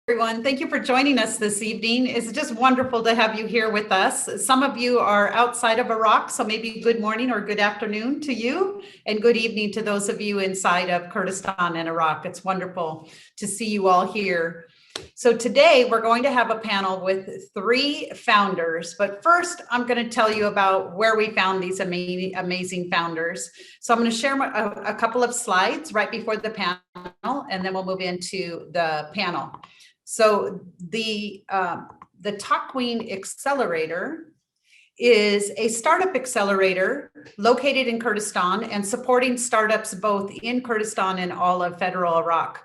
Everyone. Thank you for joining us this evening. It's just wonderful to have you here with us. Some of you are outside of Iraq, so maybe good morning or good afternoon to you, and good evening to those of you inside of Kurdistan and Iraq. It's wonderful to see you all here. So today we're going to have a panel with 3 founders, but first I'm going to tell you about where we found these amazing founders. So I'm going to share a couple of slides right before the panel, and then we'll move into the panel. So the Takween Accelerator is a startup accelerator located in Kurdistan and supporting startups both in Kurdistan and all of federal Iraq.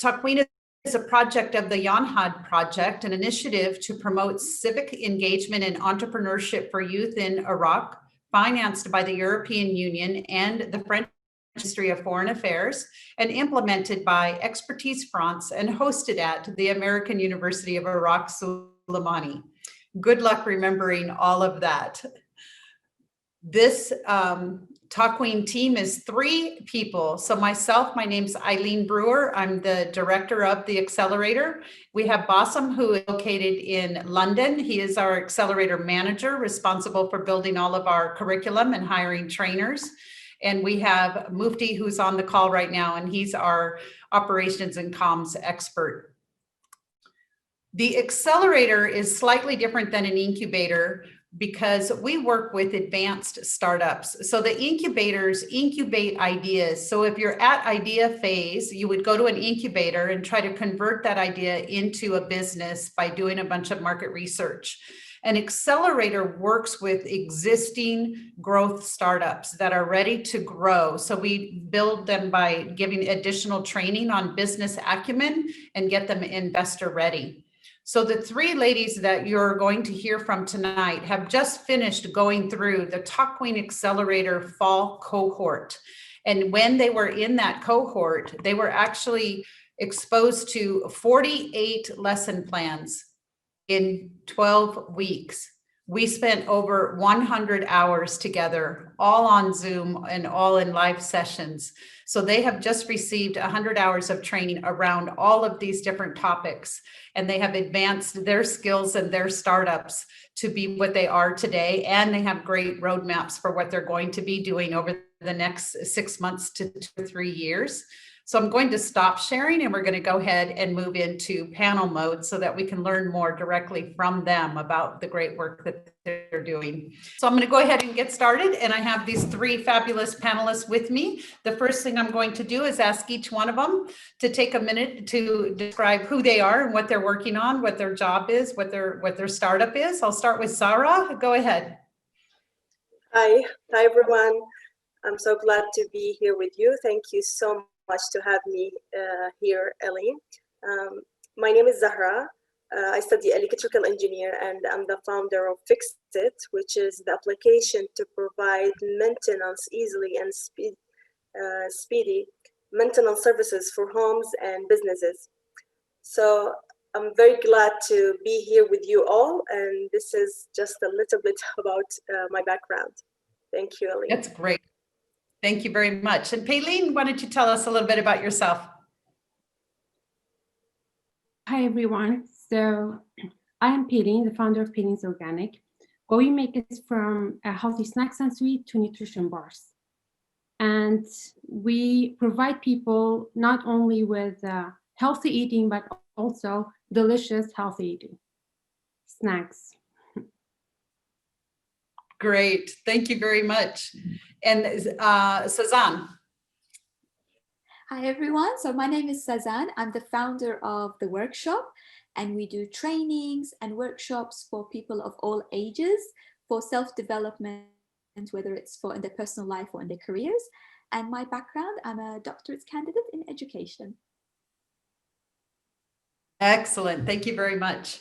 Takween is a project of the Yanhad Project, an initiative to promote civic engagement and entrepreneurship for youth in Iraq, financed by the European Union and the French Ministry of Foreign Affairs, and implemented by Expertise France and hosted at the American University of Iraq Suleimani. Good luck remembering all of that. This Takween team is 3 people. So myself, my name's Eileen Brewer. I'm the director of the accelerator. We have Bassam, who is located in London. He is our accelerator manager, responsible for building all of our curriculum and hiring trainers. And we have Mufti, who's on the call right now, and he's our operations and comms expert. The accelerator is slightly different than an incubator because we work with advanced startups. So the incubators incubate ideas. So if you're at idea phase, you would go to an incubator and try to convert that idea into a business by doing a bunch of market research. An accelerator works with existing growth startups that are ready to grow. So we build them by giving additional training on business acumen and get them investor ready. So the 3 ladies that you're going to hear from tonight have just finished going through the Takween Accelerator fall cohort. And when they were in that cohort, they were actually exposed to 48 lesson plans in 12 weeks. We spent over 100 hours together, all on Zoom and all in live sessions. So they have just received 100 hours of training around all of these different topics, and they have advanced their skills and their startups to be what they are today. And they have great roadmaps for what they're going to be doing over the next 6 months to 2 or 3 years. So I'm going to stop sharing and we're going to go ahead and move into panel mode so that we can learn more directly from them about the great work that they're doing. So I'm going to go ahead and get started, and I have these 3 fabulous panelists with me. The first thing I'm going to do is ask each one of them to take a minute to describe who they are and what they're working on, what their job is, what their startup is. I'll start with Sarah. Go ahead. Hi everyone. I'm so glad to be here with you. Thank you so much to have me here, Eileen. My name is Zahra. I study electrical engineer, and I'm the founder of Fixit, which is the application to provide maintenance easily and speedy maintenance services for homes and businesses. So I'm very glad to be here with you all, and this is just a little bit about my background. Thank you, Eileen. That's great. Thank you very much. And Payleen, why don't you tell us a little bit about yourself? Hi, everyone. So I am Payleen, the founder of Payleen's Organic. What we make is from healthy snacks and sweet to nutrition bars. And we provide people not only with healthy eating, but also delicious healthy eating snacks. Great. Thank you very much. And Sazan. Hi, everyone. So my name is Sazan. I'm the founder of the workshop, and we do trainings and workshops for people of all ages for self-development, whether it's in their personal life or in their careers. And my background, I'm a doctorate candidate in education. Excellent. Thank you very much.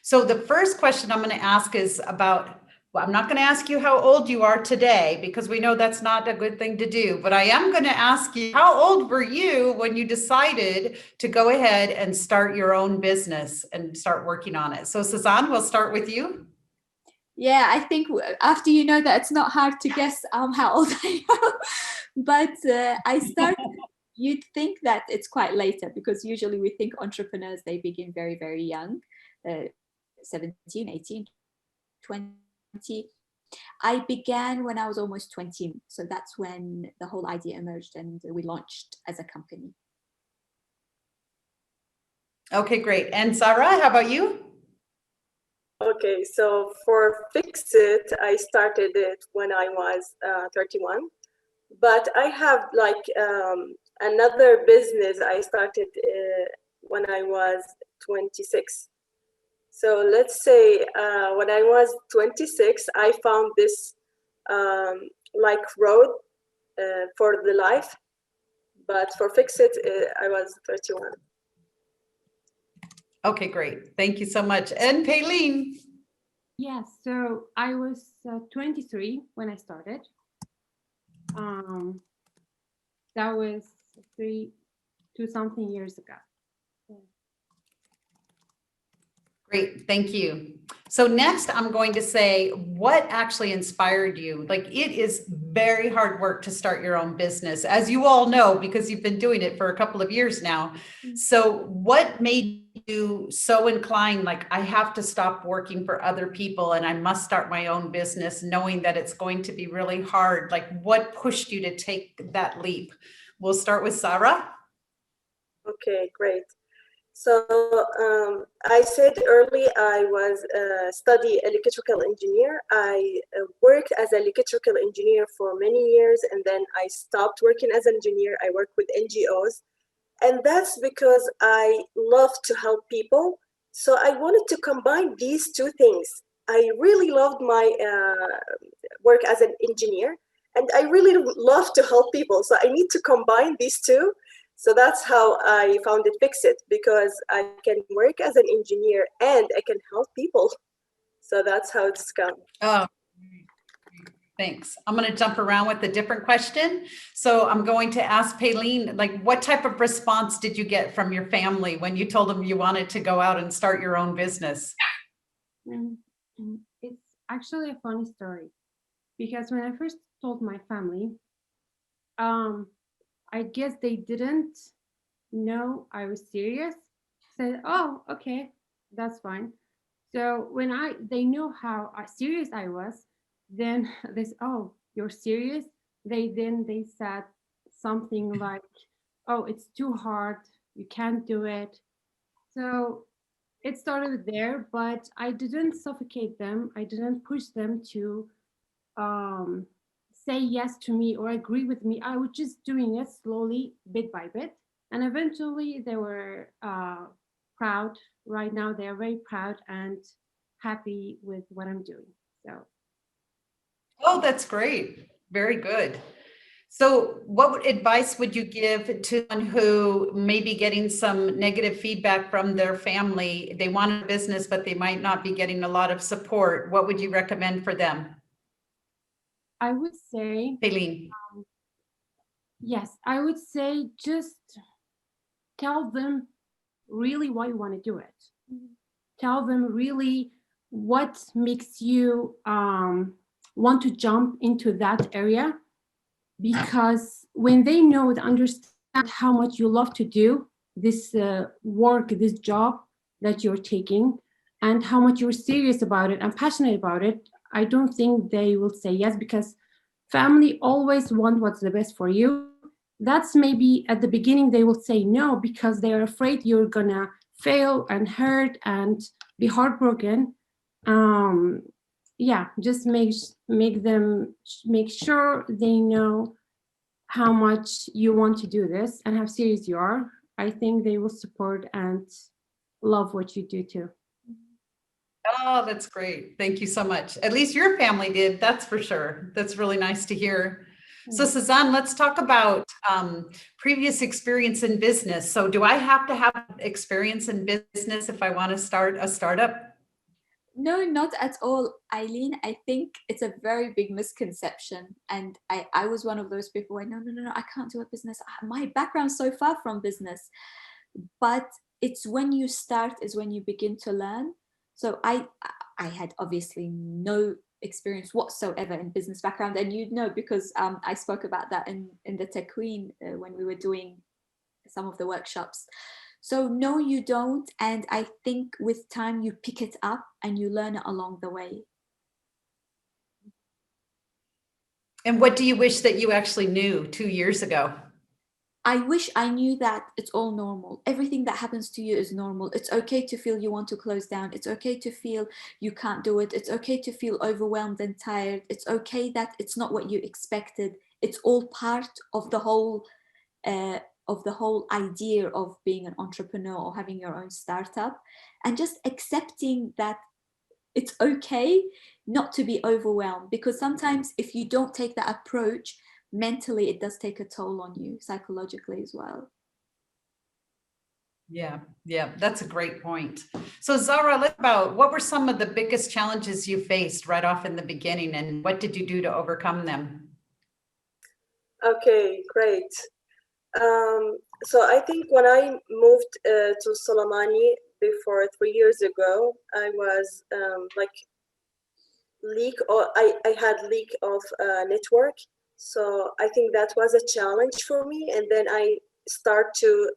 So the first question I'm going to ask is about, well, I'm not going to ask you how old you are today, because we know that's not a good thing to do, but I am going to ask you, how old were you when you decided to go ahead and start your own business and start working on it? So Sazan, we'll start with you. Yeah, I think after you know that, it's not hard to guess how old I am. But I started you'd think that it's quite later, because usually we think entrepreneurs, they begin very, very young, 17, 18, 20. I began when I was almost 20. So that's when the whole idea emerged and we launched as a company. Okay, great. And Zara, how about you? Okay, so for Fix It, I started it when I was 31, but I have like another business I started when I was 26. So let's say when I was 26, I found this like road for the life, but for Fix It, I was 31. Okay, great. Thank you so much. And Paylene. Yes, so I was 23 when I started. That was 2 something years ago. Great, thank you. So next I'm going to say what actually inspired you. Like, it is very hard work to start your own business, as you all know, because you've been doing it for a couple of years now. So what made you so inclined, like, I have to stop working for other people and I must start my own business, knowing that it's going to be really hard? Like, what pushed you to take that leap? We'll start with Sarah. Okay, great. So I said early I was study electrical engineer. I worked as an electrical engineer for many years, and then I stopped working as an engineer. I worked with NGOs, and that's because I love to help people. So I wanted to combine these two things. I really loved my work as an engineer, and I really love to help people. So I need to combine these two. So that's how I found it Fix It, because I can work as an engineer and I can help people. So that's how it's come. Oh, thanks. I'm going to jump around with a different question. So I'm going to ask Paylene, like, what type of response did you get from your family when you told them you wanted to go out and start your own business? It's actually a funny story, because when I first told my family, I guess they didn't know I was serious. Said, "Oh, okay, that's fine." So when they knew how serious I was, then they said, "Oh, you're serious?" They said something like, "Oh, it's too hard. You can't do it." So it started there, but I didn't suffocate them. I didn't push them to um, say yes to me or agree with me. I was just doing it slowly, bit by bit. And eventually they were proud. Right now, they are very proud and happy with what I'm doing. So, Oh, that's great. Very good. So what advice would you give to someone who may be getting some negative feedback from their family? They want a business, but they might not be getting a lot of support. What would you recommend for them? I would say, Paylene. yes, I would say just tell them really why you want to do it. Tell them really what makes you want to jump into that area, because when they know and understand how much you love to do this work, this job that you're taking, and how much you're serious about it and passionate about it, I don't think they will say yes, because family always want what's the best for you. That's maybe at the beginning they will say no because they're afraid you're gonna fail and hurt and be heartbroken. Yeah, just make them make sure they know how much you want to do this and how serious you are. I think they will support and love what you do too. Oh, that's great. Thank you so much. At least your family did, that's for sure. That's really nice to hear. So Suzanne, let's talk about previous experience in business. So do I have to have experience in business if I want to start a startup? No, not at all, Eileen. I think it's a very big misconception. And I was one of those people where, no, I can't do a business. My background's so far from business. But it's when you start is when you begin to learn. So I had obviously no experience whatsoever in business background. And you'd know because I spoke about that in the Takween when we were doing some of the workshops. So no, you don't. And I think with time you pick it up and you learn it along the way. And what do you wish that you actually knew 2 years ago? I wish I knew that it's all normal. Everything that happens to you is normal. It's okay to feel you want to close down. It's okay to feel you can't do it. It's okay to feel overwhelmed and tired. It's okay that it's not what you expected. It's all part of the whole idea of being an entrepreneur or having your own startup, and just accepting that it's okay not to be overwhelmed, because sometimes if you don't take that approach, mentally it does take a toll on you, psychologically as well. Yeah, that's a great point. So Zahra, what were some of the biggest challenges you faced right off in the beginning, and what did you do to overcome them? Okay, great. So I think when I moved to Soleimani before 3 years ago, I was I had leak of network. So I think that was a challenge for me. And then I start to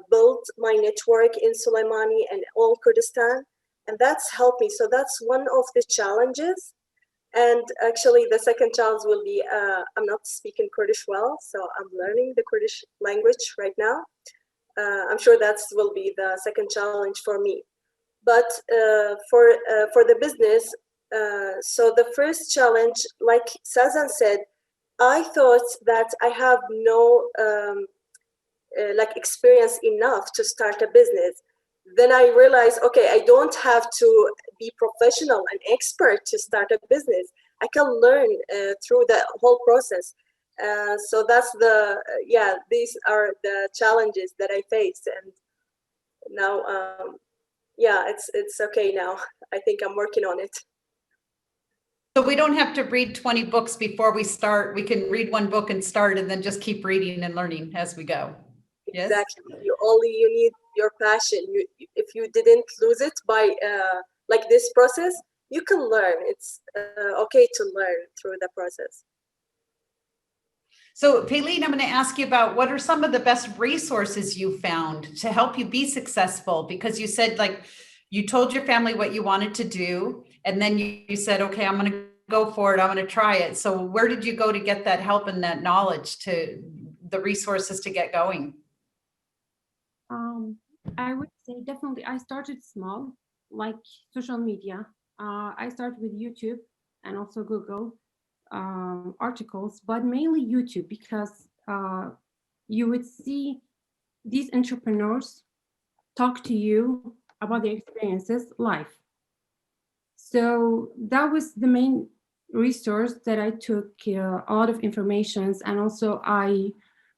build my network in Soleimani and all Kurdistan, and that's helped me. So that's one of the challenges. And actually the second challenge will be, I'm not speaking Kurdish well, so I'm learning the Kurdish language right now. I'm sure that will be the second challenge for me. But for the business, so the first challenge, like Sazan said, I thought that I have no experience enough to start a business. Then I realized, okay, I don't have to be professional and expert to start a business. I can learn through the whole process. So that's these are the challenges that I faced. And now, it's okay now. I think I'm working on it. So we don't have to read 20 books before we start. We can read one book and start, and then just keep reading and learning as we go. Yes? Exactly. You need your passion. If you didn't lose it by this process, you can learn. It's okay to learn through the process. So Payleen, I'm going to ask you about what are some of the best resources you found to help you be successful? Because you said, you told your family what you wanted to do, and then you said, okay, I'm going to go for it. I'm going to try it. So where did you go to get that help and that knowledge, to the resources to get going? I would say definitely I started small, like social media. I started with YouTube and also Google articles, but mainly YouTube, because you would see these entrepreneurs talk to you about their experiences live. So that was the main resource that I took a lot of information, and also I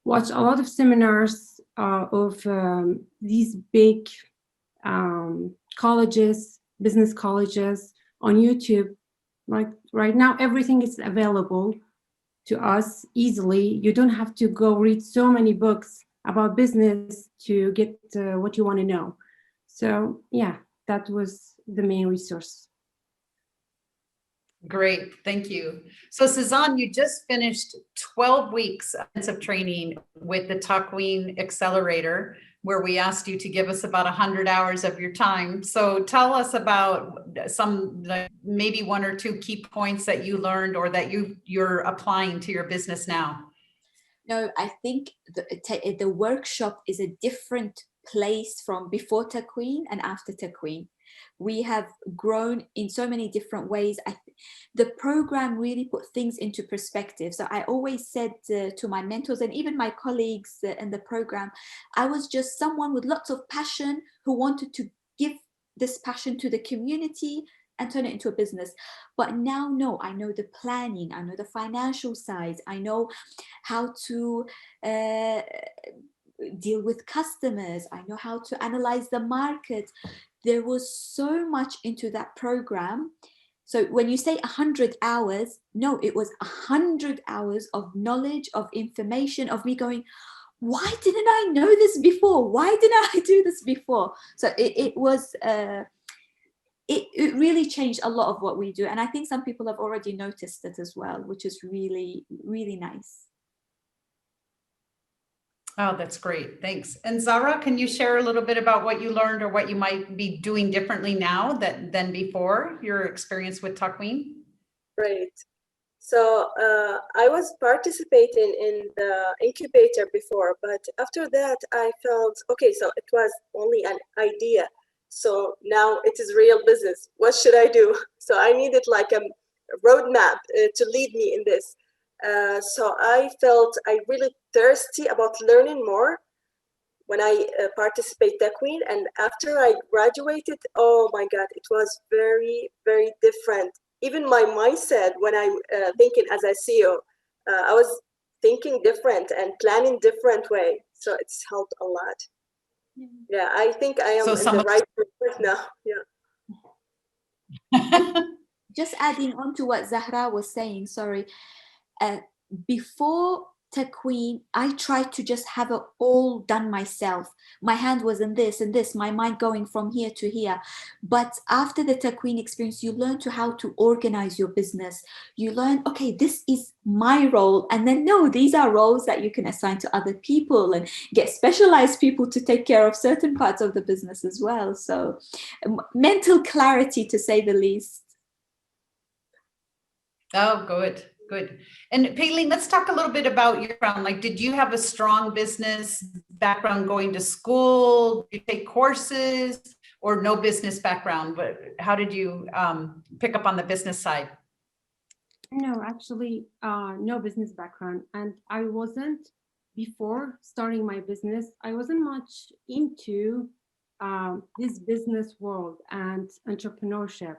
watched a lot of seminars of these big colleges, business colleges on YouTube. Like right now, everything is available to us easily. You don't have to go read so many books about business to get what you want to know. So yeah, that was the main resource. Great, thank you. So Sazan, you just finished 12 weeks of training with the Takween Accelerator, where we asked you to give us about 100 hours of your time. So tell us about some, maybe one or two key points that you learned or that you're applying to your business now. No, I think the workshop is a different place from before Takween and after Takween. We have grown in so many different ways. The program really put things into perspective. So I always said to my mentors and even my colleagues in the program, I was just someone with lots of passion who wanted to give this passion to the community and turn it into a business. But now, no, I know the planning, I know the financial side, I know how to deal with customers, I know how to analyze the market. There was so much into that program. So when you say 100 hours, no, it was 100 hours of knowledge, of information, of me going, why didn't I know this before? Why didn't I do this before? So it was, it really changed a lot of what we do. And I think some people have already noticed it as well, which is really, really nice. Oh, that's great. Thanks. And Zara, can you share a little bit about what you learned or what you might be doing differently now than before your experience with Takween? Great. So I was participating in the incubator before, but after that I felt, okay, so it was only an idea. So now it is real business. What should I do? So I needed like a roadmap to lead me in this. So I felt I really thirsty about learning more when I participate Takween. And after I graduated, oh my God, it was very, very different. Even my mindset when I thinking as a CEO, I was thinking different and planning different way. So it's helped a lot. Yeah, I think I am So in some the of right place now. Yeah. Just adding on to what Zahra was saying, sorry, uh, before Takween, I tried to just have it all done myself. My hand was in this and this, my mind going from here to here. But after the Takween experience, you learn to how to organize your business. You learn, okay, this is my role. And then, no, these are roles that you can assign to other people and get specialized people to take care of certain parts of the business as well. So mental clarity, to say the least. Oh, good, good. And Payleen, let's talk a little bit about your background. Like, did you have a strong business background going to school? Did you take courses or no business background? But how did you pick up on the business side? No, actually, no business background. And I wasn't, before starting my business, I wasn't much into this business world and entrepreneurship.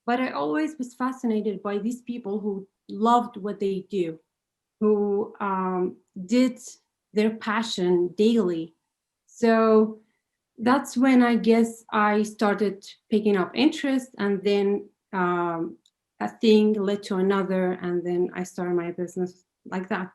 But I always was fascinated by these people who loved what they do, who did their passion daily. So that's when I guess I started picking up interest, and then a thing led to another, and then I started my business like that.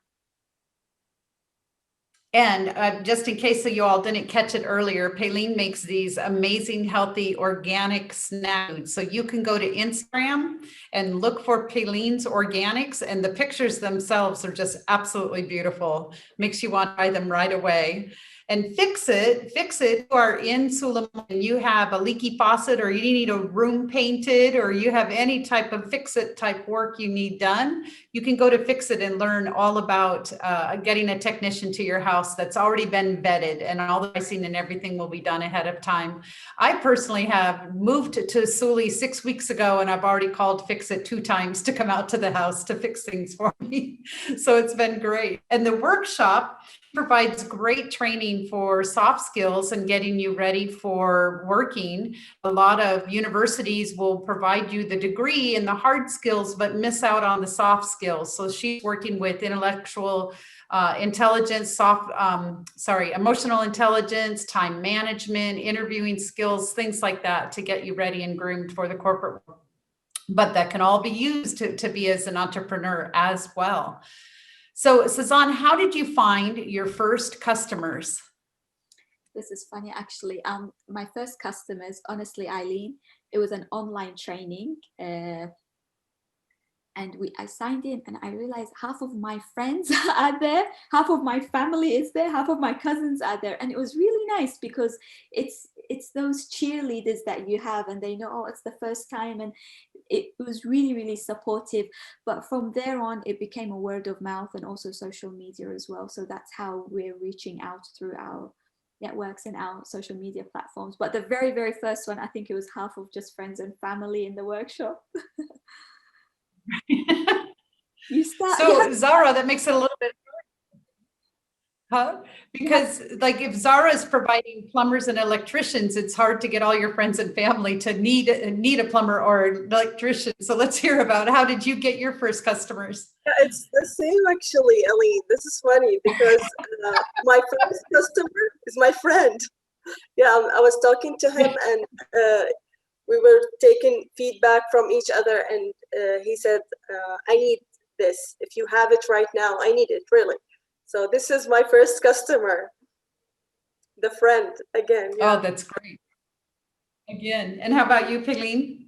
And just in case you all didn't catch it earlier, Payleen makes these amazing, healthy, organic snack foods. So you can go to Instagram and look for Payleen's Organics, and the pictures themselves are just absolutely beautiful. Makes you want to buy them right away. And fix it. You are in Suleiman and you have a leaky faucet, or you need a room painted, or you have any type of fix it type work you need done. You can go to Fix It and learn all about getting a technician to your house that's already been vetted, and all the pricing and everything will be done ahead of time. I personally have moved to Sully 6 weeks ago, and I've already called Fix It 2 times to come out to the house to fix things for me. So it's been great. And the workshop provides great training for soft skills and getting you ready for working. A lot of universities will provide you the degree and the hard skills, but miss out on the soft skills. So she's working with intellectual intelligence, emotional intelligence, time management, interviewing skills, things like that to get you ready and groomed for the corporate world. But that can all be used to be as an entrepreneur as well. So, Sazan, how did you find your first customers? This is funny, actually. My first customers, honestly, Eileen, it was an online training. And I signed in, and I realized half of my friends are there, half of my family is there, half of my cousins are there. And it was really nice because it's those cheerleaders that you have, and they know, oh, it's the first time, and it was really, really supportive. But from there on, it became a word of mouth and also social media as well. So that's how we're reaching out through our networks and our social media platforms. But the very, very first one, I think it was half of just friends and family in the workshop. So Zara, that makes it a little bit because like if Zara is providing plumbers and electricians, it's hard to get all your friends and family to need a plumber or an electrician. So let's hear about how did you get your first customers? Yeah, it's the same actually, Ellie. This is funny because my first customer is my friend. Yeah, I was talking to him, and we were taking feedback from each other, and he said, I need this. If you have it right now, I need it, really. So this is my first customer, the friend again. Yeah. Oh, that's great. Again. And how about you, Payleen?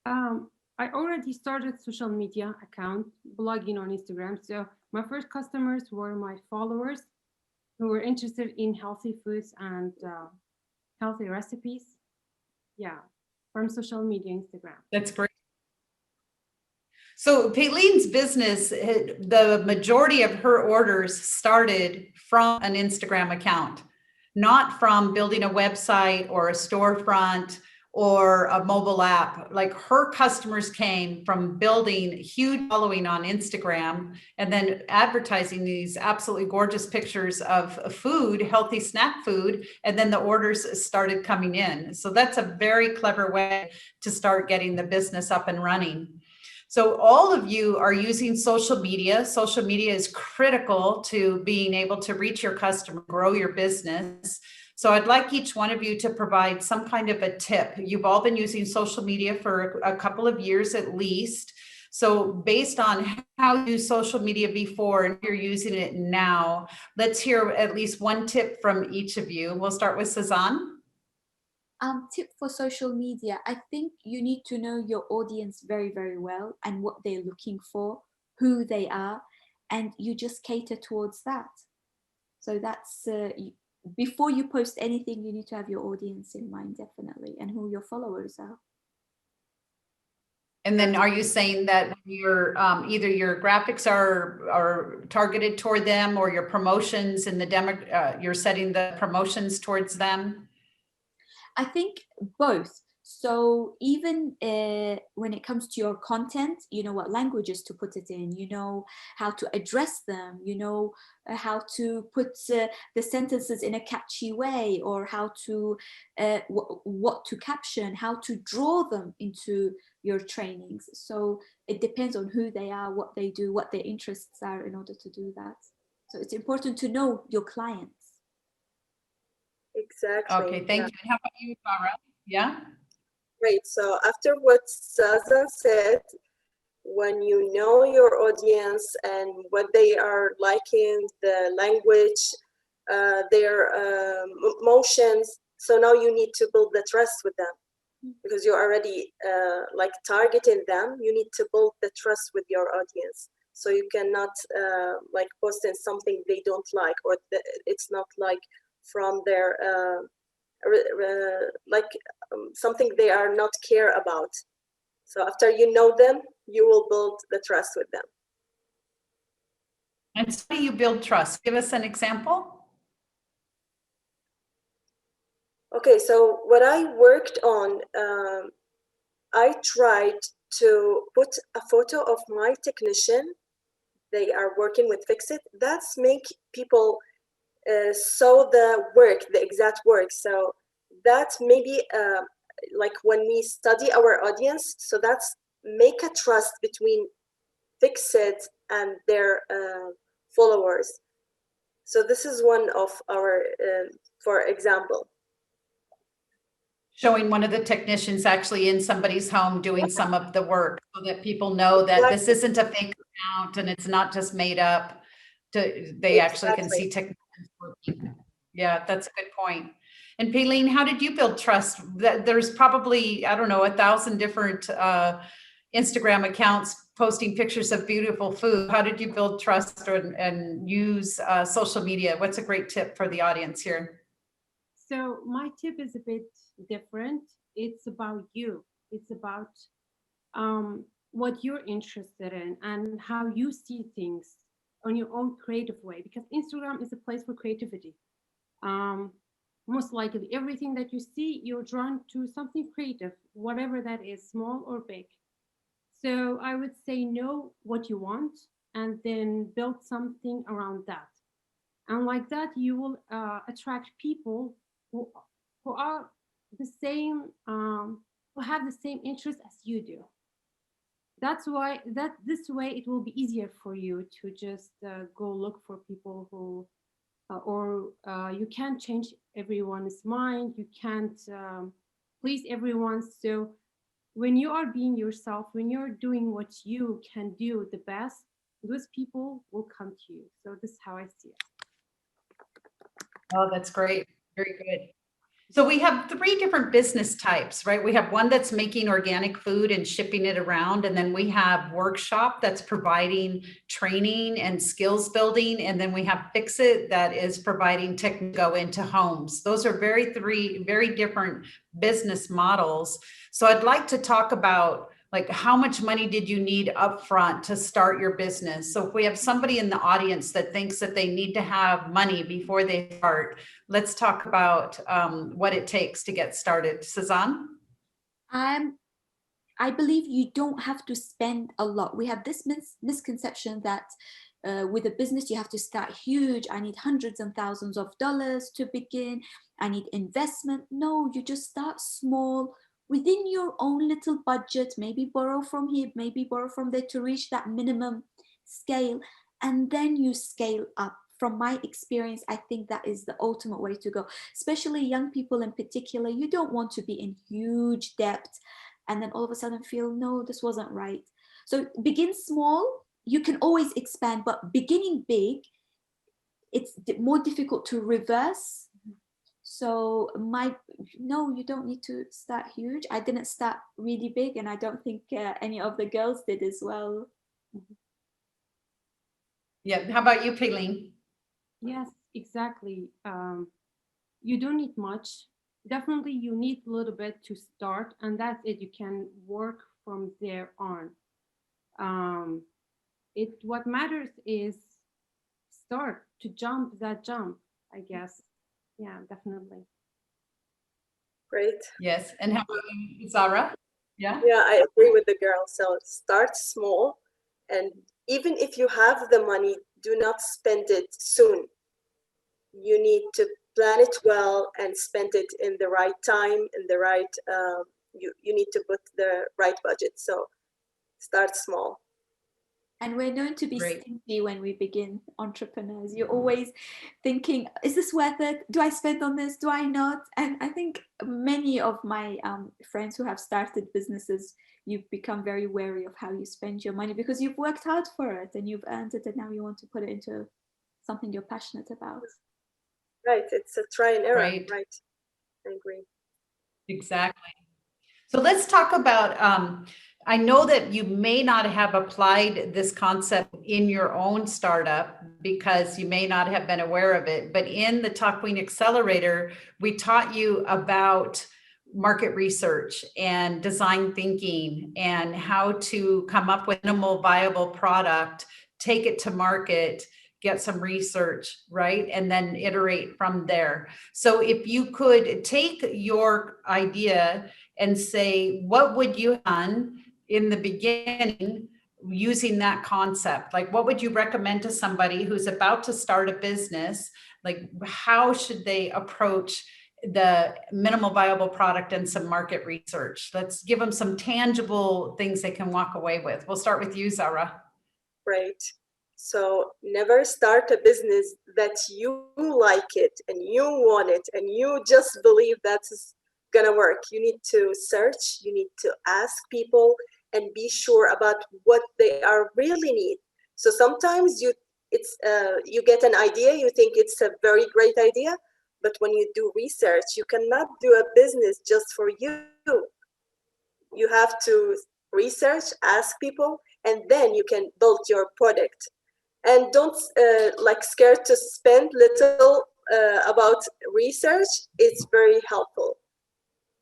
I already started social media account, blogging on Instagram. So my first customers were my followers who are interested in healthy foods and healthy recipes. Yeah, from social media, Instagram. That's great. So Payleen's business, the majority of her orders started from an Instagram account, not from building a website or a storefront or a mobile app. Like her customers came from building a huge following on Instagram and then advertising these absolutely gorgeous pictures of food, healthy snack food, and then the orders started coming in. So that's a very clever way to start getting the business up and running. So all of you are using social media. Social media is critical to being able to reach your customer, grow your business. So I'd like each one of you to provide some kind of a tip. You've all been using social media for a couple of years at least. So based on how you use social media before and you're using it now, let's hear at least one tip from each of you. We'll start with Sazan. Tip for social media. I think you need to know your audience very, very well and what they're looking for, who they are, and you just cater towards that. So that's before you post anything, you need to have your audience in mind, definitely, and who your followers are. And then are you saying that your either your graphics are targeted toward them or your promotions and you're setting the promotions towards them? I think both. So even when it comes to your content, you know what languages to put it in, you know how to address them, you know how to put the sentences in a catchy way, or how to what to caption, how to draw them into your trainings. So it depends on who they are, what they do, what their interests are in order to do that. So it's important to know your clients. Exactly. Okay, thank you. And how about you, Farah? Yeah? Great. So after what Sazan said, when you know your audience and what they are liking, the language, their motions, so now you need to build the trust with them because you're already like targeting them. You need to build the trust with your audience. So you cannot like post in something they don't like, or it's not like from their like something they are not care about. So after you know them, you will build the trust with them. And so how do you build trust? Give us an example. Okay, so what I worked on, I tried to put a photo of my technician. They are working with Fixit. That's make people saw the work, the exact work. So that's maybe like when we study our audience, so that's make a trust between Fixit and their followers. So this is one of our, for example. Showing one of the technicians actually in somebody's home doing some of the work so that people know that this isn't a fake account and it's not just made up. They actually can see technicians working. Yeah, that's a good point. And Payleen, how did you build trust? There's probably, I don't know, 1,000 different Instagram accounts posting pictures of beautiful food. How did you build trust and use social media? What's a great tip for the audience here? So my tip is a bit different. It's about you. It's about what you're interested in and how you see things on your own creative way, because Instagram is a place for creativity. Most likely everything that you see, you're drawn to something creative, whatever that is, small or big. So I would say know what you want and then build something around that. And like that, you will attract people who are the same, who have the same interest as you do. That's why this way it will be easier for you to just go look for people who or you can't change everyone's mind, you can't please everyone. So when you are being yourself, when you're doing what you can do the best, those people will come to you. So this is how I see it. Oh, that's great. Very good. So we have three different business types, right? We have one that's making organic food and shipping it around. And then we have workshop that's providing training and skills building. And then we have Fix It that is providing tech to go into homes. Those are three very different business models. So I'd like to talk about like how much money did you need upfront to start your business? So if we have somebody in the audience that thinks that they need to have money before they start, let's talk about what it takes to get started. Suzanne? I believe you don't have to spend a lot. We have this misconception that with a business, you have to start huge. I need hundreds and thousands of dollars to begin. I need investment. No, you just start small within your own little budget, maybe borrow from here, maybe borrow from there to reach that minimum scale. And then you scale up. From my experience, I think that is the ultimate way to go, especially young people in particular. You don't want to be in huge debt and then all of a sudden feel, no, this wasn't right. So begin small. You can always expand, but beginning big, it's more difficult to reverse. So no, you don't need to start huge. I didn't start really big, and I don't think any of the girls did as well. Yeah, how about you, Payleen? Yes, exactly. You don't need much. Definitely, you need a little bit to start, and that's it. You can work from there on. What matters is start to jump that jump, I guess. Yeah, definitely. Great. Yes. And how about you, Zara? Yeah. Yeah, I agree with the girl. So start small, and even if you have the money, do not spend it soon. You need to plan it well and spend it in the right time, in the right, you need to put the right budget. So start small. And we're known to be Great. stingy when we begin entrepreneurs. You're always thinking, is this worth it? Do I spend on this? Do I not? And I think many of my friends who have started businesses, you've become very wary of how you spend your money because you've worked hard for it and you've earned it, and now you want to put it into something you're passionate about. Right. It's a try and error. Right. Right. I agree. Exactly. So let's talk about, I know that you may not have applied this concept in your own startup because you may not have been aware of it, but in the Takween Accelerator, we taught you about market research and design thinking and how to come up with minimal viable product, take it to market, get some research, right? And then iterate from there. So if you could take your idea and say, what would you have done in the beginning using that concept? Like, what would you recommend to somebody who's about to start a business? Like, how should they approach the minimal viable product and some market research? Let's give them some tangible things they can walk away with. We'll start with you, Zara. Right. So never start a business that you like it and you want it and you just believe that's gonna work. You need to search, you need to ask people and be sure about what they are really need. So sometimes you get an idea, you think it's a very great idea, but when you do research, you cannot do a business just for you. You have to research, ask people, and then you can build your product. And don't like scared to spend little about research. It's very helpful.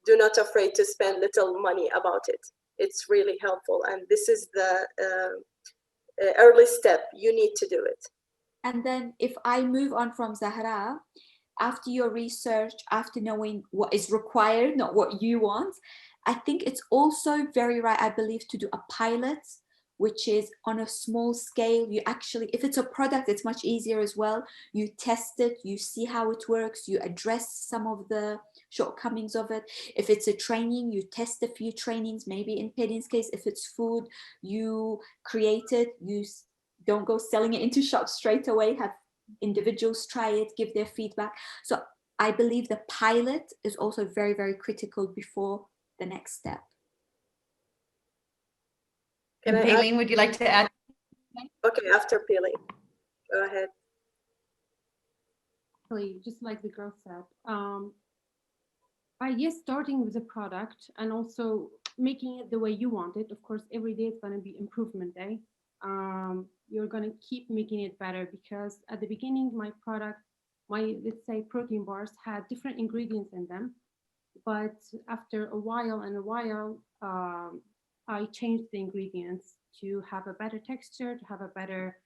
Do not afraid to spend little money about it. It's really helpful. And this is the early step. You need to do it. And then if I move on from Zahra, after your research, after knowing what is required, not what you want, I think it's also very right, I believe, to do a pilot, which is on a small scale. You actually, if it's a product, it's much easier as well. You test it, you see how it works, you address some of the shortcomings of it. If it's a training, you test a few trainings, maybe in Pedin's case, if it's food, you create it, you don't go selling it into shops straight away, have individuals try it, give their feedback. So I believe the pilot is also very, very critical before the next step. And Payleen, would you like to add? Okay, after Pili. Go ahead. Just like the girl said, Yes, starting with the product and also making it the way you want it. Of course, every day it's going to be improvement day. You're going to keep making it better because at the beginning, my product, my, let's say, protein bars had different ingredients in them. But after a while, I changed the ingredients to have a better texture, to have a better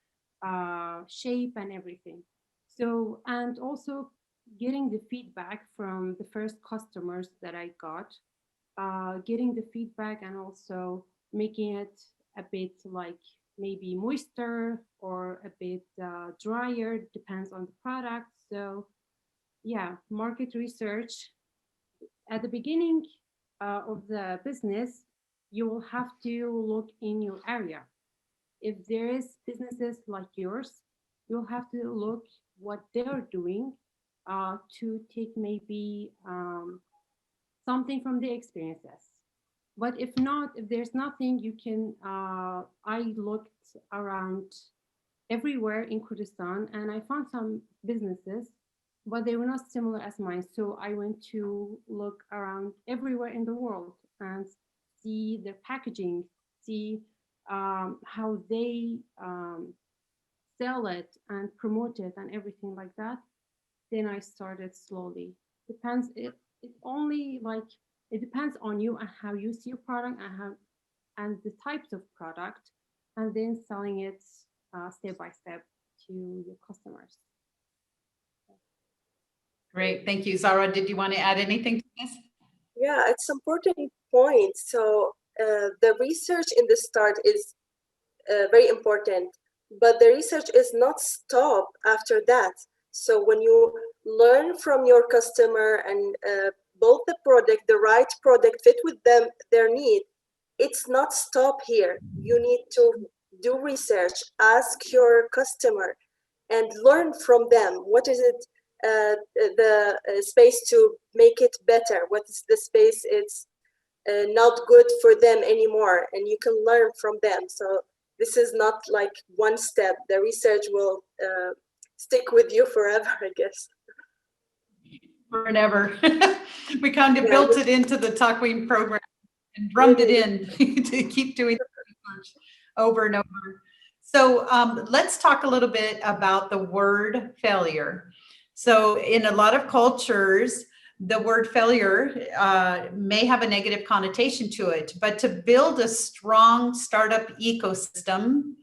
shape and everything. So, and also getting the feedback from the first customers that I got, getting the feedback and also making it a bit like maybe moister or a bit drier, depends on the product. So, yeah, market research at the beginning of the business, you will have to look in your area. If there is businesses like yours, you'll have to look what they're doing to take maybe something from the experiences. But if not, if there's nothing, you can. I looked around everywhere in Kurdistan and I found some businesses, but they were not similar as mine. So I went to look around everywhere in the world and see their packaging, see how they sell it and promote it and everything like that. Then I started slowly. Depends. It only like it depends on you and how you see your product and how and the types of product, and then selling it step by step to your customers. Great. Thank you. Zara, did you want to add anything to this? Yeah, it's important point. So the research in the start is very important, but the research is not stop after that. So when you learn from your customer and build the product, the right product fit with them, their need, it's not stop here. You need to do research, ask your customer, and learn from them. What is it, the space to make it better? What is the space it's not good for them anymore? And you can learn from them. So this is not like one step. The research will stick with you forever, I guess. Forever. We kind of built it into the Takween program and drummed it in to keep doing research over and over. So let's talk a little bit about the word failure. So in a lot of cultures, the word failure may have a negative connotation to it, but to build a strong startup ecosystem,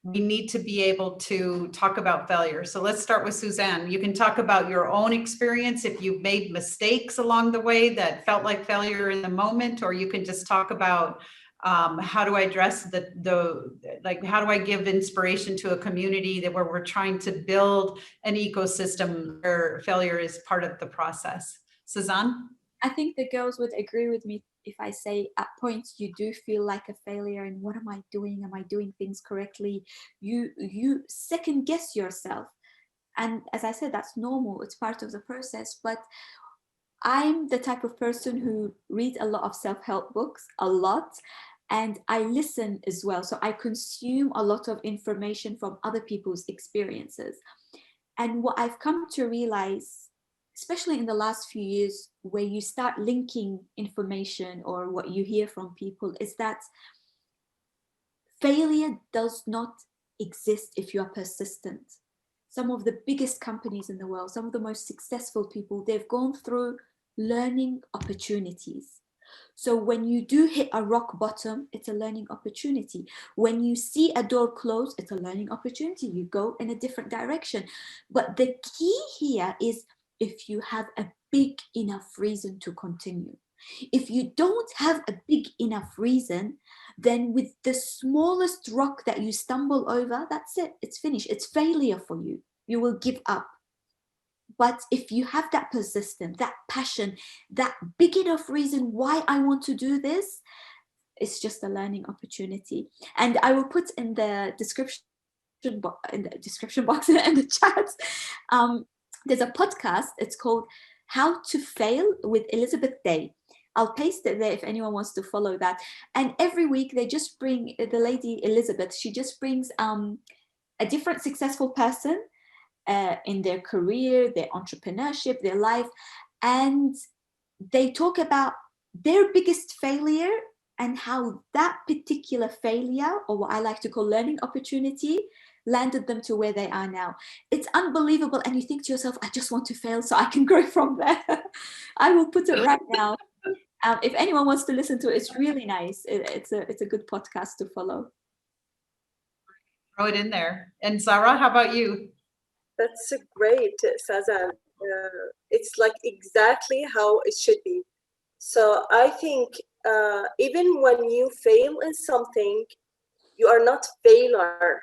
we need to be able to talk about failure. So let's start with Suzanne. You can talk about your own experience if you've made mistakes along the way that felt like failure in the moment, or you can just talk about how do I address how do I give inspiration to a community where we're trying to build an ecosystem where failure is part of the process. Suzanne? I think the girls would agree with me if I say at points you do feel like a failure and what am I doing? Am I doing things correctly? You second guess yourself. And as I said, that's normal. It's part of the process. But I'm the type of person who reads a lot of self-help books, a lot. And I listen as well. So I consume a lot of information from other people's experiences. And what I've come to realize, especially in the last few years, where you start linking information or what you hear from people, is that failure does not exist if you are persistent. Some of the biggest companies in the world, some of the most successful people, they've gone through learning opportunities. So when you do hit a rock bottom, it's a learning opportunity. When you see a door close, it's a learning opportunity. You go in a different direction. But the key here is if you have a big enough reason to continue. If you don't have a big enough reason, then with the smallest rock that you stumble over, that's it. It's finished. It's failure for you. You will give up. But if you have that persistence, that passion, that big enough reason why I want to do this, it's just a learning opportunity. And I will put in the description box and the chat. There's a podcast. It's called How to Fail with Elizabeth Day. I'll paste it there if anyone wants to follow that. And every week they just bring the lady Elizabeth. She just brings a different successful person in their career, their entrepreneurship, their life, and they talk about their biggest failure and how that particular failure, or what I like to call learning opportunity, landed them to where they are now. It's unbelievable. And you think to yourself, I just want to fail so I can grow from there. I will put it right now. If anyone wants to listen to it, it's really nice. It's a good podcast to follow. Throw it in there. And Zara, how about you? That's a great, Sazan. It's like exactly how it should be. So I think even when you fail in something, you are not failure.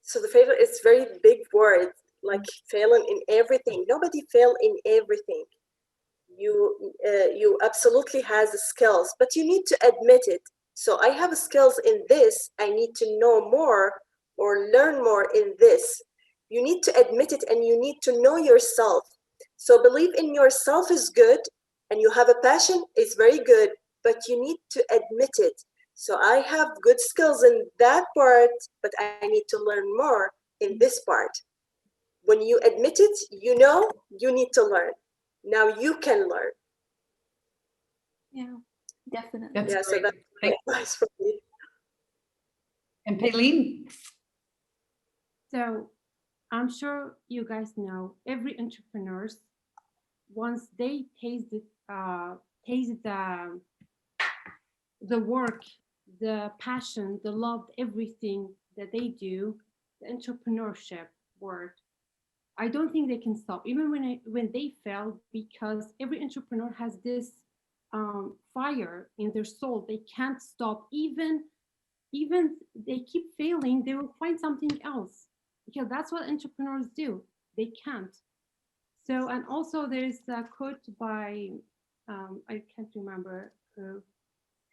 So the failure is very big word, like failing in everything. Nobody fail in everything. You absolutely has the skills, but you need to admit it. So I have skills in this. I need to know more or learn more in this. You need to admit it, and you need to know yourself. So believe in yourself is good, and you have a passion is very good, but you need to admit it. So I have good skills in that part, but I need to learn more in this part. When you admit it, you know you need to learn. Now you can learn. Yeah, definitely. That's Yeah, so great. that's my advice for me. And Payleen? So I'm sure you guys know every entrepreneurs, once they taste the work, the passion, the love, everything that they do, the entrepreneurship word, I don't think they can stop, even when they fail, because every entrepreneur has this fire in their soul. They can't stop, even they keep failing, they will find something else, because that's what entrepreneurs do. They can't. So, and also there's a quote by I can't remember who.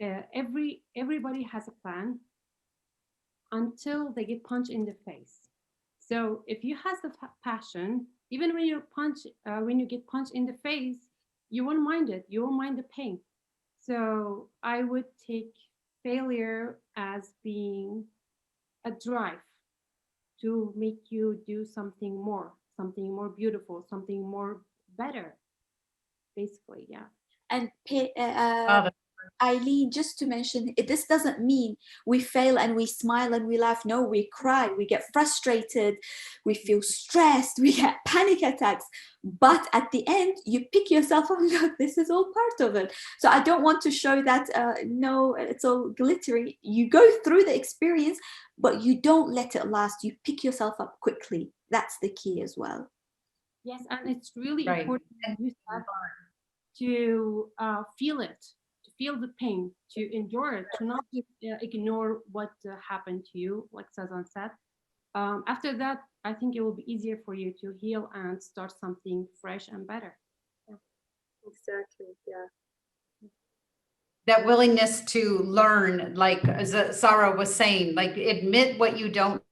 Everybody has a plan until they get punched in the face. So if you have the passion, even when you get punched in the face, you won't mind it. You won't mind the pain. So I would take failure as being a drive to make you do something more beautiful, something more better. Basically, yeah. And Oh, Eileen, just to mention, this doesn't mean we fail and we smile and we laugh. No, we cry, we get frustrated, we feel stressed, we get panic attacks. But at the end, you pick yourself up and go, this is all part of it. So I don't want to show that, no, it's all glittery. You go through the experience, but you don't let it last. You pick yourself up quickly. That's the key as well. Yes, and it's really right. important to feel it, to feel the pain, to endure it, to not just ignore what happened to you, like Sazan said. After that, I think it will be easier for you to heal and start something fresh and better. Yeah. Exactly. Yeah. That willingness to learn, like as Sarah was saying, like admit what you don't,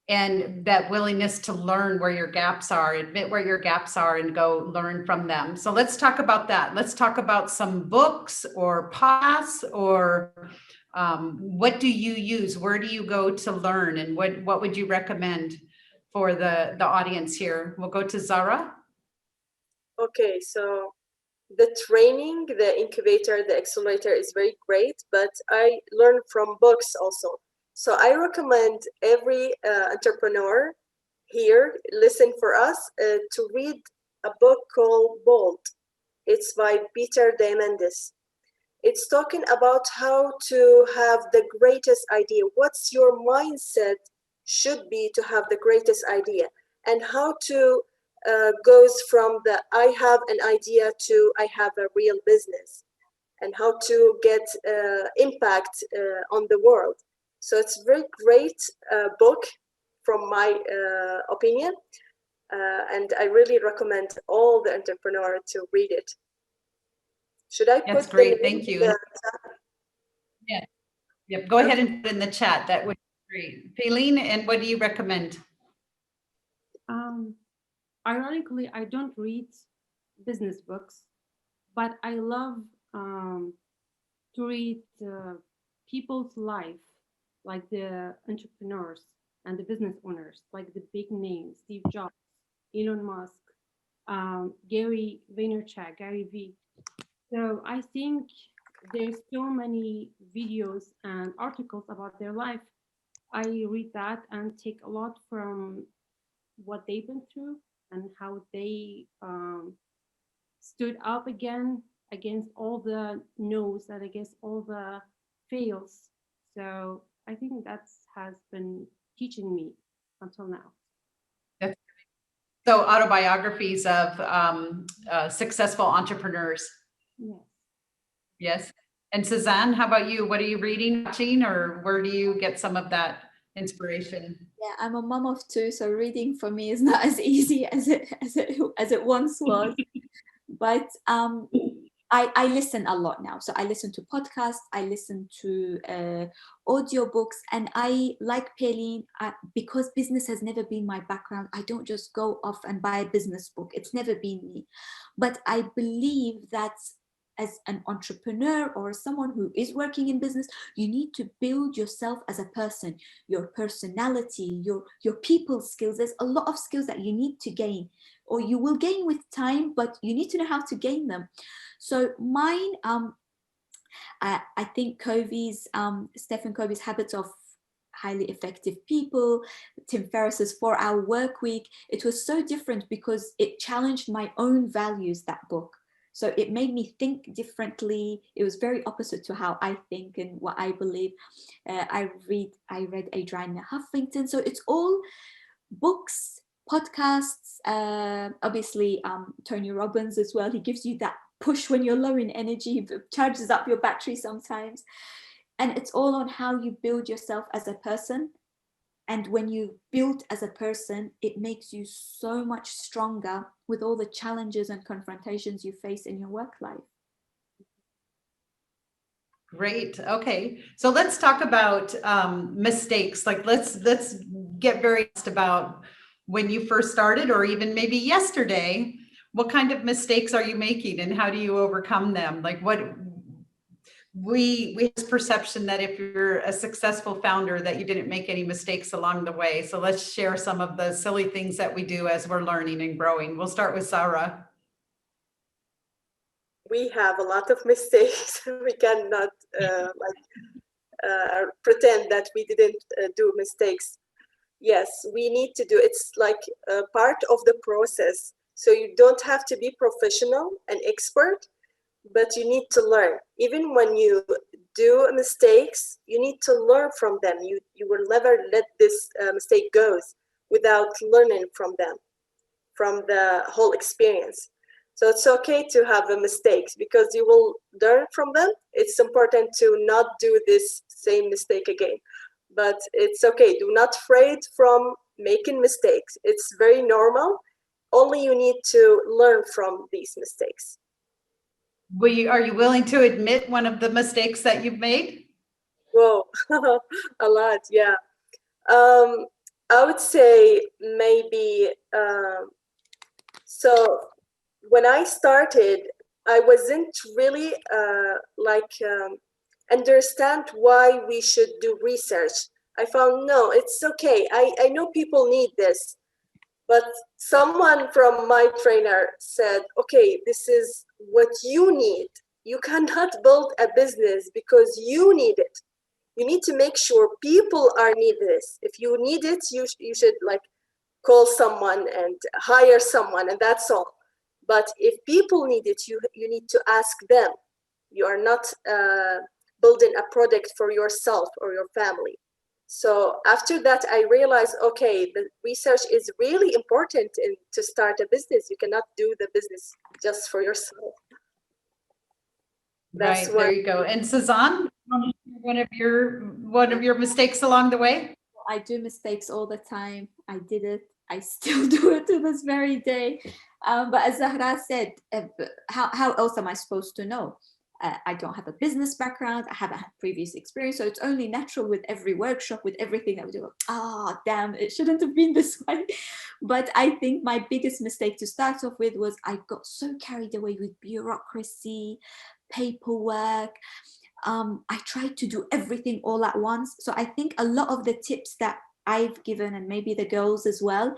and that willingness to learn where your gaps are, admit where your gaps are and go learn from them. So let's talk about that. Let's talk about some books or podcasts, or what do you use? Where do you go to learn? And what would you recommend for the audience here? We'll go to Zara. Okay, so the training, the incubator, the accelerator is very great, but I learn from books also. So I recommend every entrepreneur here, listen for us, to read a book called Bold. It's by Peter Diamandis. It's talking about how to have the greatest idea. What's your mindset should be to have the greatest idea, and how to goes from the I have an idea to I have a real business, and how to get impact on the world. So it's a very great book from my opinion, and I really recommend all the entrepreneur to read it. Should I That's put great. the Thank link? you. Yeah. Yep. Go ahead and put it in the chat. That would be great. Payleen, and what do you recommend? Ironically, I don't read business books, but I love to read people's life, like the entrepreneurs and the business owners, like the big names, Steve Jobs, Elon Musk, Gary Vaynerchuk, Gary V. So I think there's so many videos and articles about their life. I read that and take a lot from what they've been through and how they stood up again against all the no's and against all the fails. So I think that's has been teaching me until now. That's- So autobiographies of successful entrepreneurs. Yes. Yes. And Suzanne, how about you? What are you reading, watching, or where do you get some of that inspiration? Yeah, I'm a mom of two, so reading for me is not as easy as it once was. But I listen a lot now. So I listen to podcasts, I listen to audiobooks, and I like Pelin because business has never been my background. I don't just go off and buy a business book. It's never been me. But I believe that as an entrepreneur or someone who is working in business, you need to build yourself as a person, your personality, your people skills. There's a lot of skills that you need to gain, or you will gain with time, but you need to know how to gain them. So mine, I think Stephen Covey's Habits of Highly Effective People, Tim Ferriss's 4-Hour Work Week, it was so different because it challenged my own values, that book. So it made me think differently. It was very opposite to how I think and what I believe. I read Adriana Huffington. So it's all books, podcasts, obviously Tony Robbins as well. He gives you that push when you're low in energy, charges up your battery sometimes. And it's all on how you build yourself as a person. And when you build as a person, it makes you so much stronger with all the challenges and confrontations you face in your work life. Great. Okay. So let's talk about mistakes. Like let's get very honest about when you first started, or even maybe yesterday. What kind of mistakes are you making, and how do you overcome them? Like what we have this perception that if you're a successful founder that you didn't make any mistakes along the way. So let's share some of the silly things that we do as we're learning and growing. We'll start with Sarah. We have a lot of mistakes. We cannot pretend that we didn't do mistakes. Yes, we need to do. It's like part of the process. So you don't have to be professional and expert, but you need to learn. Even when you do mistakes, you need to learn from them. You will never let this mistake goes without learning from them, from the whole experience. So it's okay to have mistakes because you will learn from them. It's important to not do this same mistake again. But it's okay. Do not afraid from making mistakes. It's very normal. Only you need to learn from these mistakes. Are you willing to admit one of the mistakes that you've made? Whoa, a lot, yeah. I would say maybe, so when I started, I wasn't really understand why we should do research. I found, no, it's okay. I know people need this. But someone from my trainer said, okay, this is what you need. You cannot build a business because you need it. You need to make sure people need this. If you need it, you should like call someone and hire someone, and that's all. But if people need it, you need to ask them. You are not building a product for yourself or your family. So after that, I realized, okay, the research is really important to start a business. You cannot do the business just for yourself. Right, there you go. And Suzanne, one of your mistakes along the way? I do mistakes all the time. I did it. I still do it to this very day. But as Zahra said, how else am I supposed to know? I don't have a business background. I haven't had previous experience. So it's only natural with every workshop, with everything that we do. Damn, it shouldn't have been this way. But I think my biggest mistake to start off with was I got so carried away with bureaucracy, paperwork. I tried to do everything all at once. So I think a lot of the tips that I've given, and maybe the girls as well,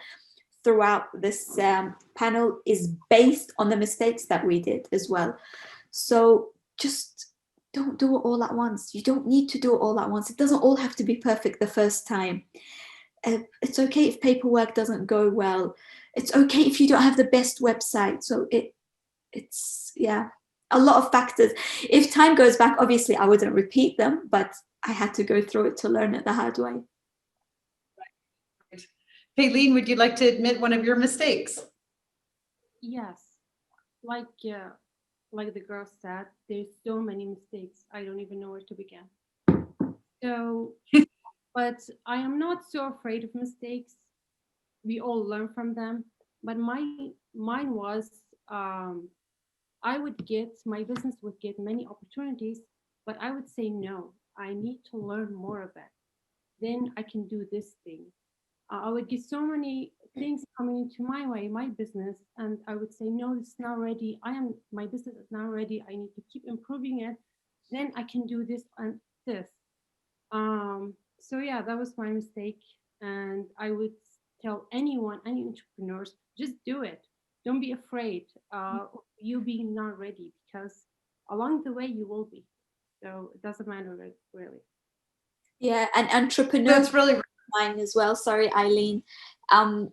throughout this panel is based on the mistakes that we did as well. So just don't do it all at once. You don't need to do it all at once. It doesn't all have to be perfect the first time. It's okay if paperwork doesn't go well. It's okay if you don't have the best website. So it's yeah, a lot of factors. If time goes back, obviously I wouldn't repeat them, but I had to go through it to learn it the hard way. Paylene, would you like to admit one of your mistakes? Yes, like the girl said, there's so many mistakes. I don't even know where to begin. So, but I am not so afraid of mistakes. We all learn from them. But mine was my business would get many opportunities, but I would say no. I need to learn more of it. Then I can do this thing. I would get so many things coming into my way, my business, and I would say, no, it's not ready. My business is not ready. I need to keep improving it. Then I can do this and this. So yeah, that was my mistake. And I would tell anyone, any entrepreneurs, just do it. Don't be afraid of you being not ready, because along the way you will be. So it doesn't matter really. Yeah, an entrepreneur That's really mine as well. Sorry, Eileen.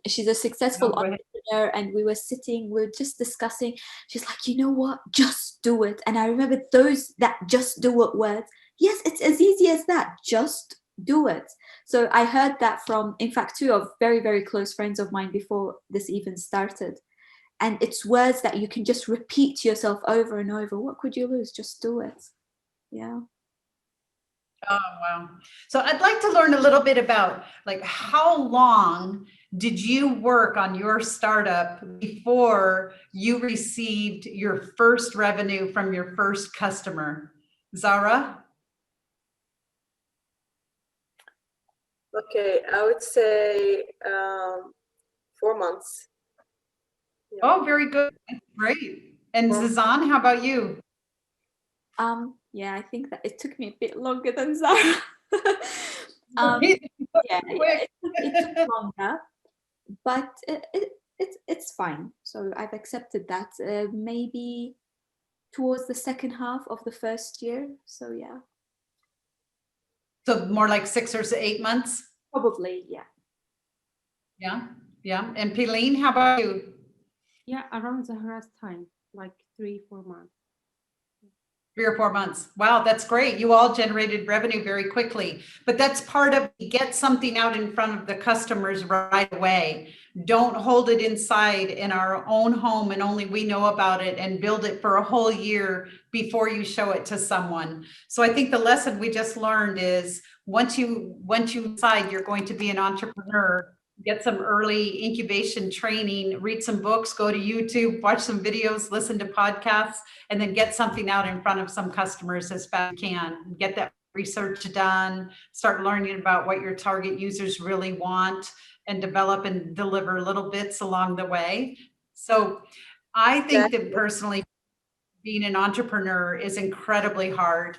She's a successful go ahead. entrepreneur, and we were just discussing. She's like, you know what? Just do it. And I remember those that just do it words. Yes, it's as easy as that. Just do it. So I heard that from, in fact, two of very, very close friends of mine before this even started. And it's words that you can just repeat to yourself over and over. What could you lose? Just do it. Yeah. Oh, wow. So I'd like to learn a little bit about, like, how long did you work on your startup before you received your first revenue from your first customer? Zara? Okay, I would say 4 months. Yeah. Oh, very good. Great. And Zazan, how about you? Yeah, I think that it took me a bit longer than Zara. Quick. It took longer, but it's fine. So I've accepted that. Maybe towards the second half of the first year. So yeah, So more like 6 or 8 months? probably yeah. Yeah. Yeah. And Pileen, how about you? Yeah, around Zahra's time, like 3-4 months. 3 or 4 months. Wow, that's great. You all generated revenue very quickly, but that's part of, get something out in front of the customers right away. Don't hold it inside in our own home and only we know about it, and build it for a whole year before you show it to someone. So I think the lesson we just learned is, once you decide you're going to be an entrepreneur, get some early incubation training, read some books, go to YouTube, watch some videos, listen to podcasts, and then get something out in front of some customers as fast as you can. Get that research done, start learning about what your target users really want, and develop and deliver little bits along the way. So I think that personally, being an entrepreneur is incredibly hard.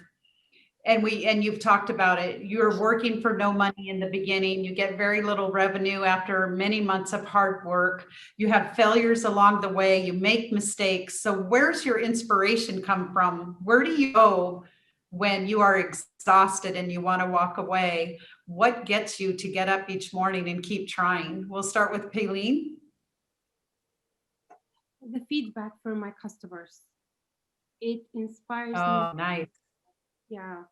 And you've talked about it. You're working for no money in the beginning. You get very little revenue after many months of hard work. You have failures along the way. You make mistakes. So where's your inspiration come from? Where do you go when you are exhausted and you want to walk away? What gets you to get up each morning and keep trying? We'll start with Paylene. The feedback from my customers, it inspires me. Oh, nice. Yeah.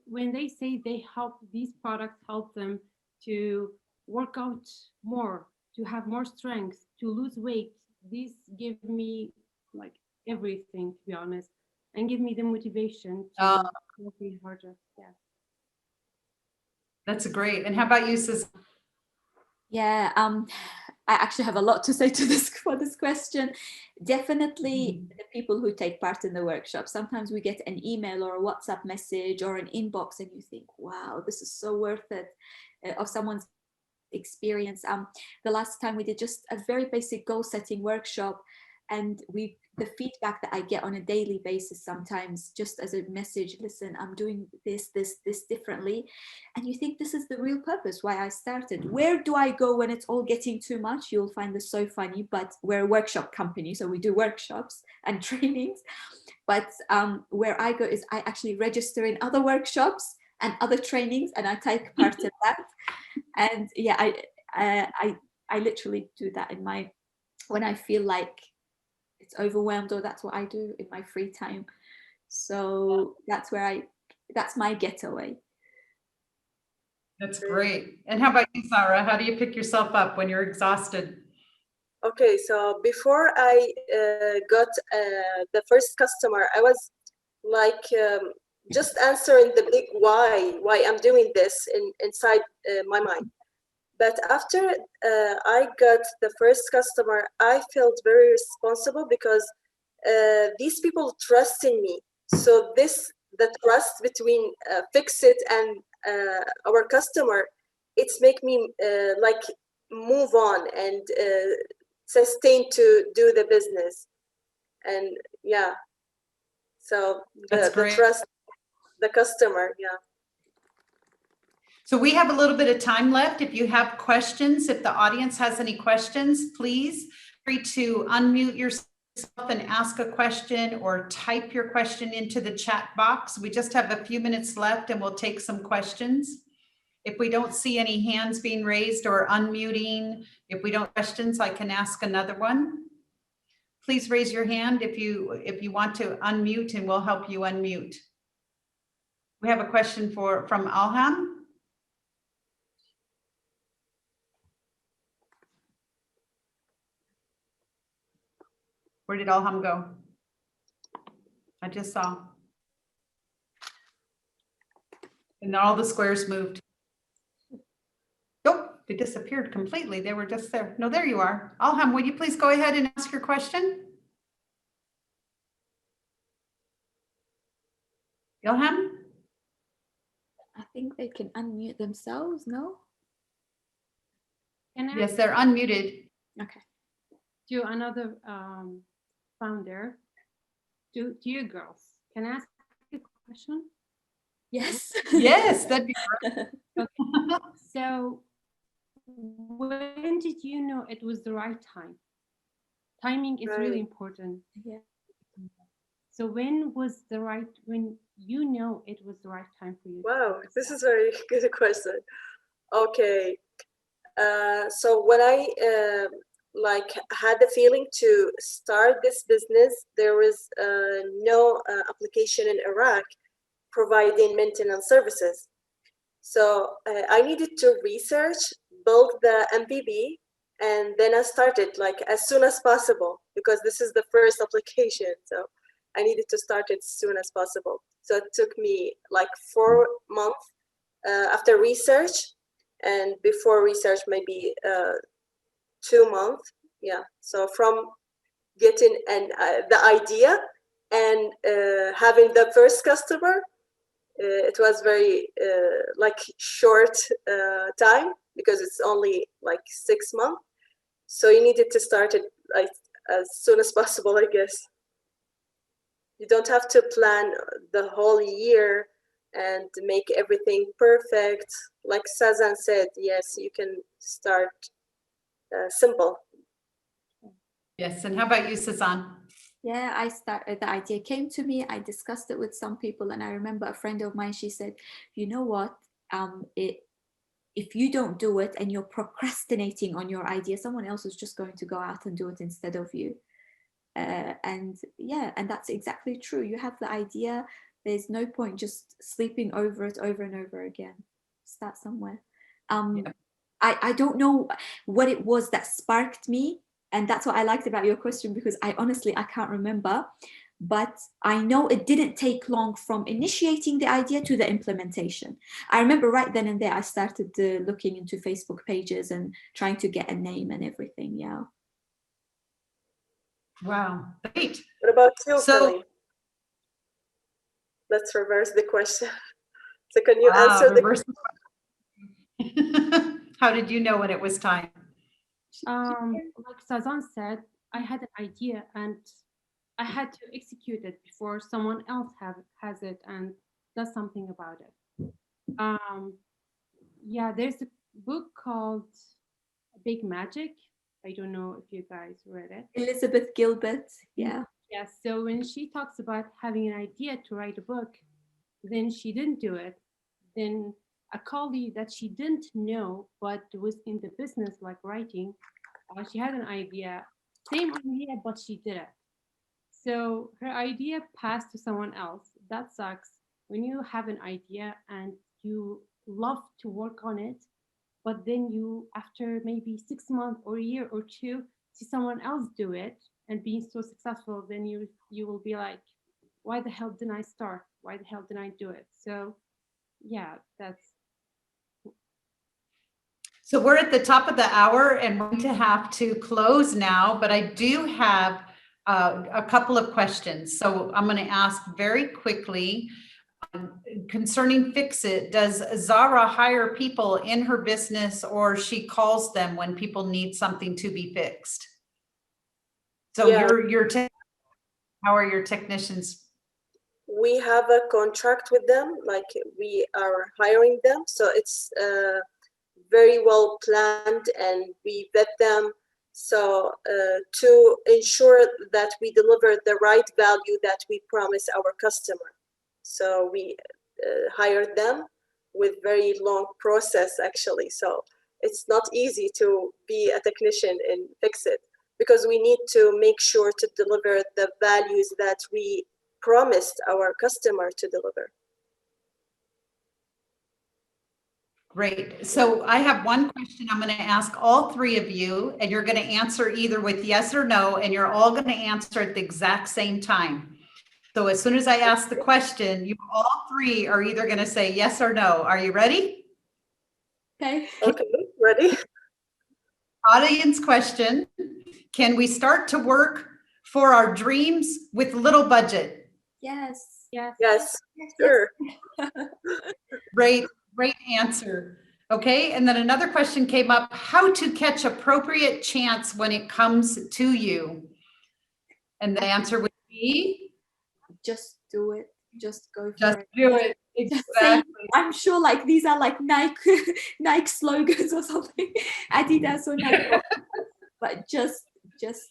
When they say these products help them to work out more, to have more strength, to lose weight, these give me like everything, to be honest, and give me the motivation to work really harder. Yeah. That's great. And how about you, Susan? Yeah, I actually have a lot to say to this for this question. Definitely the people who take part in the workshop. Sometimes we get an email or a WhatsApp message or an inbox and you think, wow, this is so worth it, of someone's experience. The last time we did just a very basic goal setting workshop, and we the feedback that I get on a daily basis sometimes, just as a message, listen, I'm doing this differently. And you think, this is the real purpose why I started. Where do I go when it's all getting too much? You'll find this so funny, but we're a workshop company, so we do workshops and trainings. But where I go is I actually register in other workshops and other trainings, and I take part in that. And yeah, I literally do that in my, when I feel like it's overwhelmed, or that's what I do in my free time. So that's where that's my getaway. That's great. And how about you, Sarah? How do you pick yourself up when you're exhausted? Okay, so before I got the first customer, I was like just answering the big why I'm doing this inside my mind. But after I got the first customer, I felt very responsible because these people trust in me. So the trust between Fix It and our customer, it's make me like move on and sustain to do the business. And yeah, so That's the great. trust, the customer, yeah. So we have a little bit of time left. If you have questions, if the audience has any questions, please feel free to unmute yourself and ask a question, or type your question into the chat box. We just have a few minutes left and we'll take some questions. If we don't see any hands being raised or unmuting, if we don't questions, I can ask another one. Please raise your hand if you want to unmute, and we'll help you unmute. We have a question from Alham. Where did Alham go? I just saw. And all the squares moved. Nope, they disappeared completely. They were just there. No, there you are. Alham, would you please go ahead and ask your question? Ilham? I think they can unmute themselves, no? Can I Yes, they're unmuted. Okay. do another founder, to you girls? Can I ask a question? Yes. Yes, that'd be great. So when did you know it was the right time? Timing is really Right. important. Yeah. So when you know it was the right time for you? Wow, this is very good question. Okay, so when I like had the feeling to start this business, there was no application in Iraq providing maintenance services. So I needed to research, build the MPB, and then I started like as soon as possible, because this is the first application. So I needed to start it as soon as possible. So it took me like 4 months after research, and before research maybe 2 months. Yeah. So from getting the idea and having the first customer, it was very like short time, because it's only like 6 months. So you needed to start it like as soon as possible, I guess. You don't have to plan the whole year and make everything perfect. Like Sazan said, yes, you can start simple. Yes, and how about you, Sazan? Yeah, the idea came to me. I discussed it with some people, and I remember a friend of mine, she said, you know what, if you don't do it and you're procrastinating on your idea, someone else is just going to go out and do it instead of you. And yeah, and that's exactly true. You have the idea, there's no point just sleeping over it over and over again. Start somewhere. Yeah. I don't know what it was that sparked me, and that's what I liked about your question, because I can't remember, but I know it didn't take long from initiating the idea to the implementation. I remember right then and there I started looking into Facebook pages and trying to get a name and everything. Yeah. Wow, great. What about you, So- Kelly? Let's reverse the question. So can you Wow, answer the reverse the question. How did you know when it was time? Like Sazan said, I had an idea, and I had to execute it before someone else has it and does something about it. Yeah, there's a book called Big Magic. I don't know if you guys read it. Elizabeth Gilbert. Yeah. Yeah, so when she talks about having an idea to write a book, then she didn't do it. Then a colleague that she didn't know but was in the business like writing, she had an idea, same idea, but she did it. So her idea passed to someone else. That sucks. When you have an idea and you love to work on it, but then you, after maybe 6 months or a year or two, see someone else do it and being so successful, then you will be like, why the hell didn't I start? Why the hell didn't I do it? So yeah, that's So we're at the top of the hour and we're going to have to close now, but I do have a couple of questions. So I'm going to ask very quickly concerning Fix It. Does Zara hire people in her business, or she calls them when people need something to be fixed? So Yeah. how are your technicians? We have a contract with them, like we are hiring them. So it's very well planned and we vet them. So to ensure that we deliver the right value that we promise our customer. So we hire them with very long process actually. So it's not easy to be a technician in Fix It, because we need to make sure to deliver the values that we promised our customer to deliver. Great. So I have one question I'm going to ask all three of you, and you're going to answer either with yes or no, and you're all going to answer at the exact same time. So as soon as I ask the question, you all three are either going to say yes or no. Are you ready? Okay. Okay, ready? Audience question. Can we start to work for our dreams with little budget? Yes. yes. Yes, sure. Great answer. Okay, and then another question came up: how to catch appropriate chance when it comes to you? And the answer would be Just do it. Just go for just it. do it. Just say, Exactly. I'm sure like these are like Nike slogans or something, Adidas or Nike, but just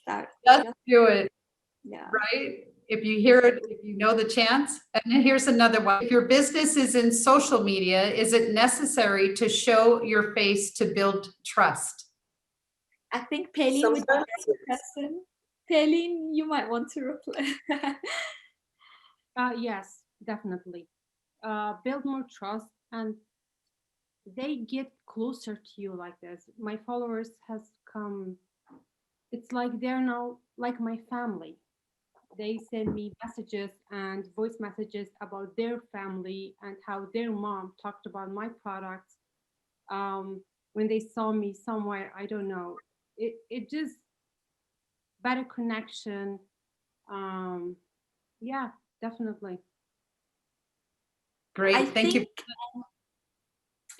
start. Just do it. Yeah. Right? If you hear it, if you know the chance. And then here's another one. If your business is in social media, is it necessary to show your face to build trust? I think Paylene would be Sometimes, the person. Paylene, you might want to reply. Yes, definitely. Build more trust, and they get closer to you like this. My followers has come, it's like they're now like my family. They send me messages and voice messages about their family and how their mom talked about my products when they saw me somewhere. I don't know. It just better connection. Yeah, definitely. Great. I Thank you. think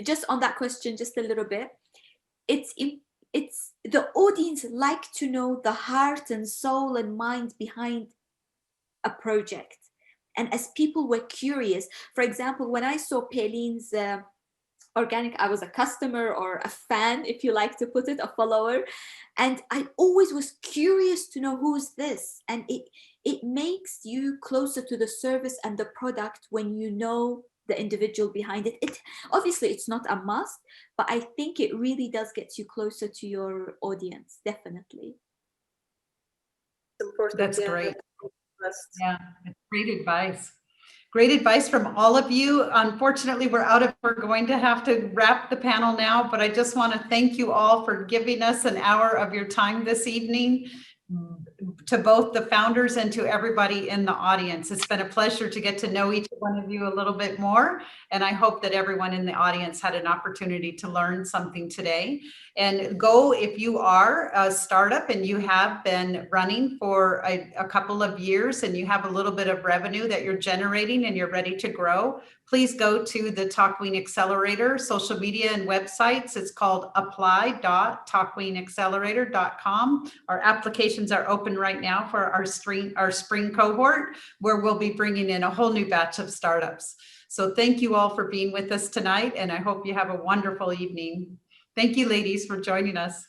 just on that question, just a little bit, it's the audience like to know the heart and soul and mind behind a project. And as people were curious, for example, when I saw Paylene's organic, I was a customer or a fan, if you like to put it, a follower, and I always was curious to know who's this. And it makes you closer to the service and the product when you know the individual behind it. It obviously it's not a must, but I think it really does get you closer to your audience. Definitely. important. That's yeah. great. Trust. Yeah, it's great advice. Great advice from all of you. Unfortunately, we're going to have to wrap the panel now, but I just want to thank you all for giving us an hour of your time this evening, to both the founders and to everybody in the audience. It's been a pleasure to get to know each one of you a little bit more. And I hope that everyone in the audience had an opportunity to learn something today. And go, if you are a startup and you have been running for a couple of years and you have a little bit of revenue that you're generating and you're ready to grow, please go to the Takween Accelerator social media and websites. It's called apply.takweenaccelerator.com. Our applications are open happen right now for our spring cohort, where we'll be bringing in a whole new batch of startups. So thank you all for being with us tonight, and I hope you have a wonderful evening. Thank you, ladies, for joining us.